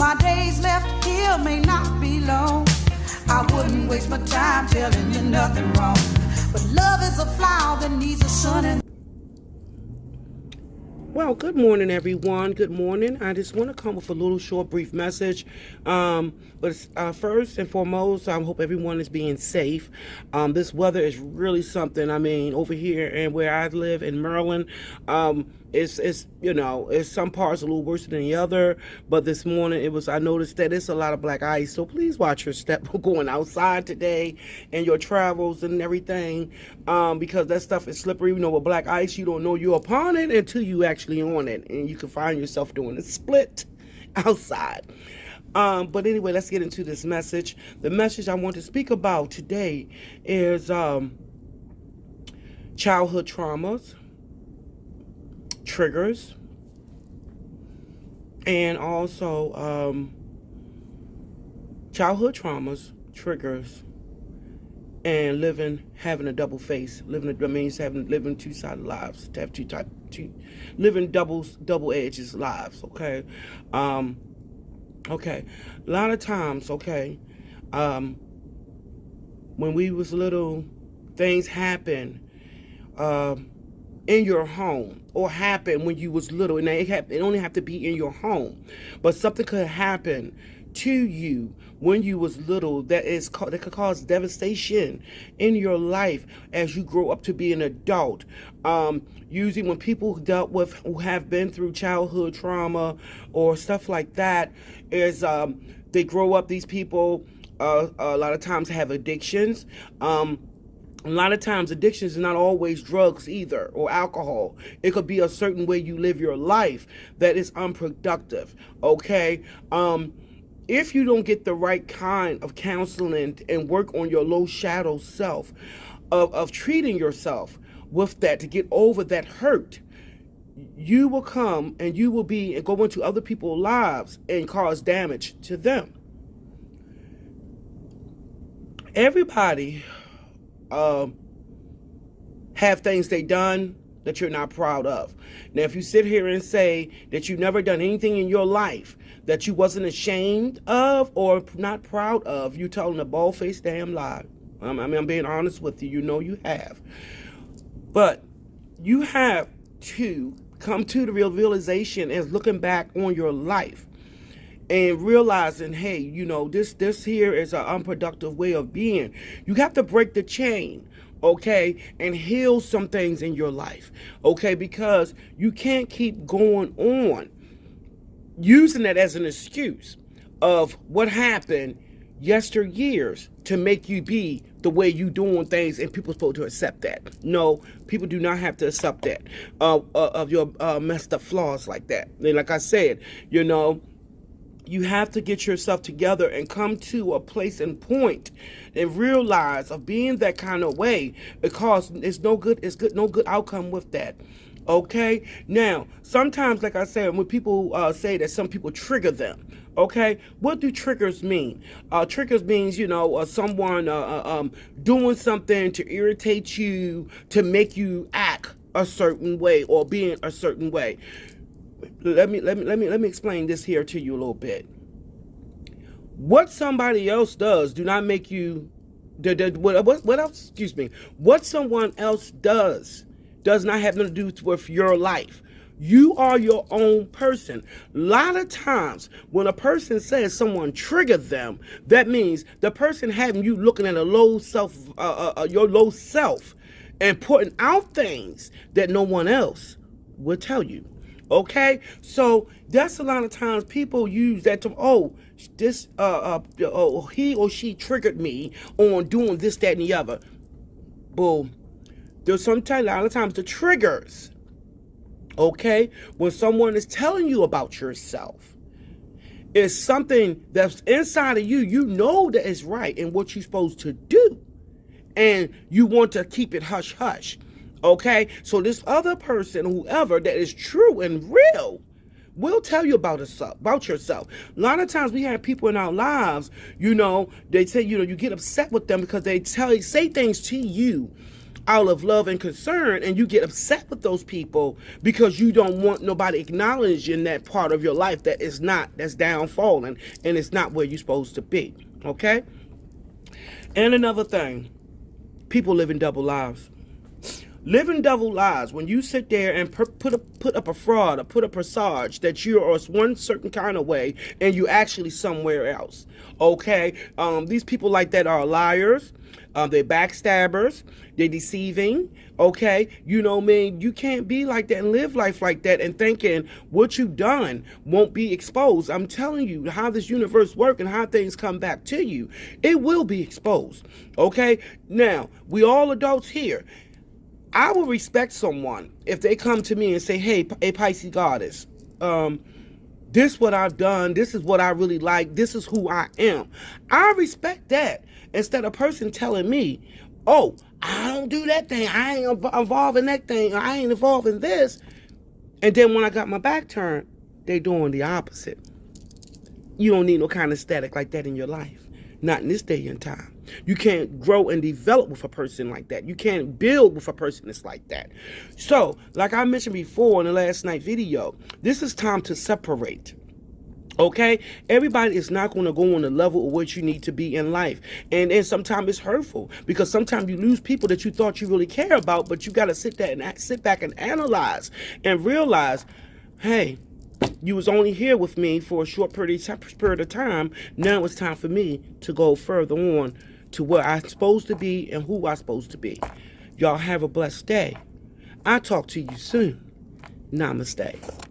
My days left here may not be long. I wouldn't waste my time telling you nothing wrong. But love is a flower that needs a sun and Well, good morning, everyone. Good morning. I just want to come with a little short, brief message. But first and foremost, I hope everyone is being safe. This weather is really something. I mean, over here and where I live in Maryland, it's some parts a little worse than the other. But this morning, I noticed that it's a lot of black ice. So please watch your step going outside today and your travels and everything, because that stuff is slippery. You know, with black ice, you don't know you're upon it until you actually on it, and you can find yourself doing a split outside. But anyway, let's get into this message. The message I want to speak about today is childhood traumas, triggers, and also childhood traumas, triggers, and having a double face. Living two-sided lives, to have living double edges lives. Okay, okay. A lot of times, okay, when we was little, things happen in your home, or happen when you was little, and it only have to be in your home, but something could happen to you when you was little that could cause devastation in your life as you grow up to be an adult. Usually when people who have been through childhood trauma or stuff like that, is they grow up, these people a lot of times have addictions. A lot of times addictions is not always drugs either, or alcohol. It could be a certain way you live your life that is unproductive. Okay. If you don't get the right kind of counseling and work on your low shadow self, of treating yourself with that to get over that hurt, you will come and you will go into other people's lives and cause damage to them. Everybody have things they done that you're not proud of. Now, if you sit here and say that you've never done anything in your life that you wasn't ashamed of or not proud of, you telling a bald-faced damn lie. I'm being honest with you. You know you have. But you have to come to the realization as looking back on your life and realizing, hey, this here is an unproductive way of being. You have to break the chain, okay, and heal some things in your life, okay, because you can't keep going on using that as an excuse of what happened yesteryears to make you be the way you doing things, and people supposed to accept that. No, people do not have to accept that of your messed up flaws like that. And like I said, you have to get yourself together and come to a place and point and realize of being that kind of way, because no good outcome with that. Okay, now sometimes, like I said, when people say that some people trigger them, okay, what do triggers mean? Triggers means someone doing something to irritate you, to make you act a certain way or being a certain way. Let me explain this here to you a little bit. What somebody else does do not make you. What else? Excuse me. What someone else does not have nothing to do with your life. You are your own person. A lot of times when a person says someone triggered them, that means the person having you looking at a low self, your low self, and putting out things that no one else will tell you. Okay, so that's a lot of times people use that to, he or she triggered me on doing this, that, and the other. Boom. There's a lot of times the triggers, okay, when someone is telling you about yourself, is something that's inside of you. You know that it's right and what you're supposed to do, and you want to keep it hush hush. Okay, so this other person, whoever that is true and real, will tell you about yourself. A lot of times we have people in our lives, they say, you get upset with them because they say things to you, out of love and concern, and you get upset with those people because you don't want nobody acknowledging that part of your life that's downfalling, and it's not where you're supposed to be. Okay? And another thing, people living double lives. Living double lives, when you sit there and put up a fraud or put a presage that you're one certain kind of way and you actually somewhere else. Okay? These people like that are liars. They're backstabbers. They're deceiving. Okay? You know what I mean? You can't be like that and live life like that and thinking what you've done won't be exposed. I'm telling you how this universe works and how things come back to you. It will be exposed. Okay? Now, we all adults here. I will respect someone if they come to me and say, hey, Pisces goddess, this is what I've done. This is what I really like. This is who I am. I respect that. Instead of a person telling me, oh, I don't do that thing. I ain't involved in that thing. I ain't involved in this. And then when I got my back turned, they doing the opposite. You don't need no kind of static like that in your life. Not in this day and time. You can't grow and develop with a person like that. You can't build with a person that's like that. So, like I mentioned before in the last night video, this is time to separate. Okay? Everybody is not going to go on the level of what you need to be in life. And then sometimes it's hurtful because sometimes you lose people that you thought you really care about, but you got to sit back and analyze and realize, hey, you was only here with me for a short period of time. Now it's time for me to go further on to where I'm supposed to be and who I'm supposed to be. Y'all have a blessed day. I'll talk to you soon. Namaste.